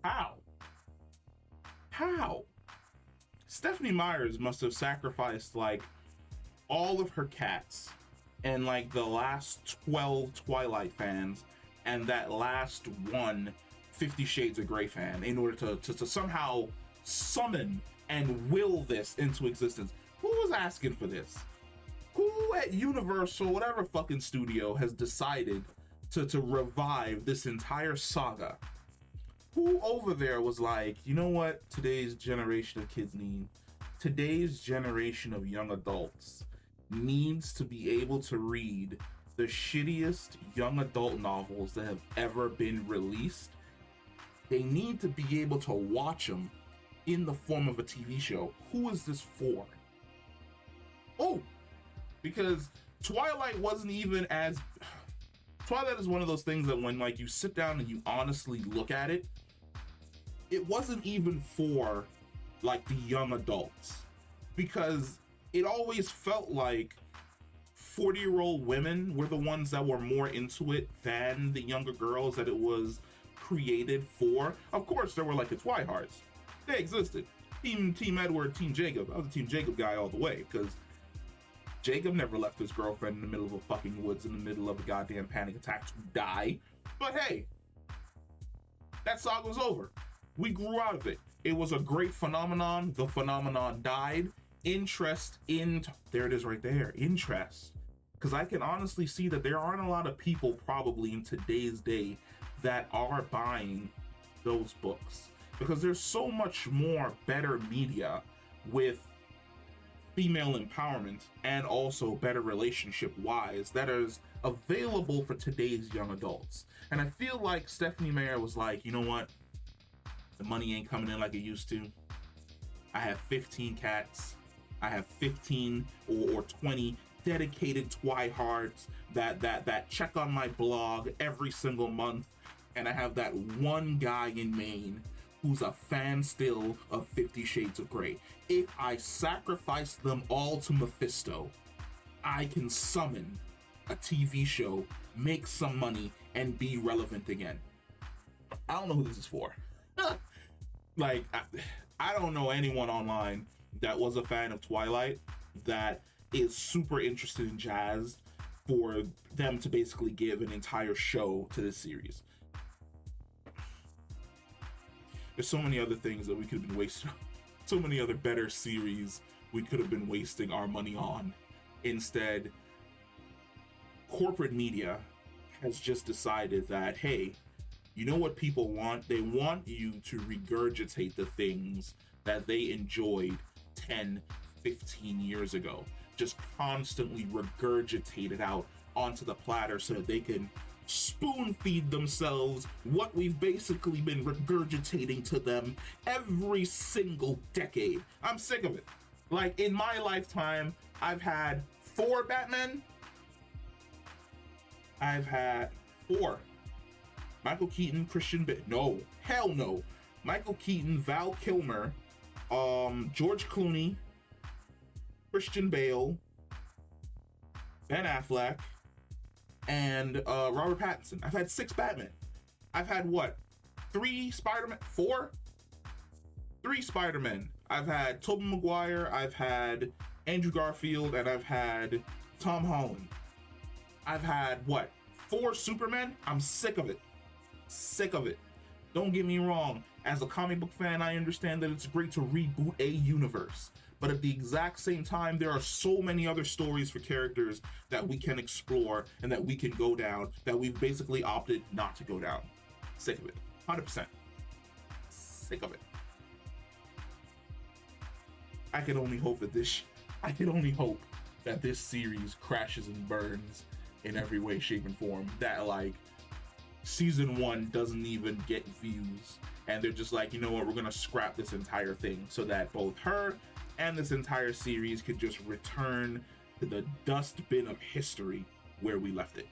How? How? Stephanie Meyers must have sacrificed like all of her cats and like the last 12 Twilight fans and that last one 50 Shades of Grey fan in order to somehow summon and will this into existence. Who was asking for this? Who at Universal, whatever fucking studio, has decided to revive this entire saga? Who over there was like, you know what today's generation of kids need? Today's generation of young adults needs to be able to read the shittiest young adult novels that have ever been released. They need to be able to watch them in the form of a TV show. Who is this for? Oh, because Twilight wasn't even as... Twilight is one of those things that when like you sit down and you honestly look at it, it wasn't even for like the young adults, because it always felt like 40-year-old women were the ones that were more into it than the younger girls that it was created for. Of course, there were like the Twihards. They existed. Team Edward, Team Jacob. I was a Team Jacob guy all the way, because Jacob never left his girlfriend in the middle of a fucking woods in the middle of a goddamn panic attack to die. But hey, that saga was over. We grew out of it. It was a great phenomenon. The phenomenon died. Interest in... There it is right there. Interest. Because I can honestly see that there aren't a lot of people probably in today's day that are buying those books. Because there's so much more better media with female empowerment and also better relationship-wise that is available for today's young adults. And I feel like Stephanie Meyer was like, you know what? The money ain't coming in like it used to. I have 15 cats. I have 15 or 20 dedicated Twihards that check on my blog every single month. And I have that one guy in Maine who's a fan still of 50 Shades of Grey. If I sacrifice them all to Mephisto, I can summon a TV show, make some money, and be relevant again. I don't know who this is for. Like, I don't know anyone online that was a fan of Twilight that is super interested in jazz for them to basically give an entire show to this series. There's so many other things that we could have been wasting on. So many other better series we could have been wasting our money on. Instead, corporate media has just decided that, hey, you know what people want? They want you to regurgitate the things that they enjoyed 10, 15 years ago. Just constantly regurgitate it out onto the platter so that they can spoon feed themselves what we've basically been regurgitating to them every single decade. I'm sick of it. Like, in my lifetime, I've had 4 Batmen. I've had 4. Michael Keaton, Christian Bale. No, hell no. Michael Keaton, Val Kilmer, George Clooney, Christian Bale, Ben Affleck, and Robert Pattinson. I've had 6 Batman. I've had what? 3 Spider-Man? 4? 3 Spider-Men. I've had Tobey Maguire, I've had Andrew Garfield, and I've had Tom Holland. I've had what? 4 Supermen? I'm sick of it. Sick of it. Don't get me wrong, as a comic book fan, I understand that it's great to reboot a universe, but at the exact same time, there are so many other stories for characters that we can explore and that we can go down that we've basically opted not to go down. Sick of it. 100%. Sick of it. I can only hope that this series crashes and burns in every way, shape, and form. That, like, season 1 doesn't even get views, and they're just like, you know what, we're gonna scrap this entire thing so that both her and this entire series could just return to the dustbin of history where we left it.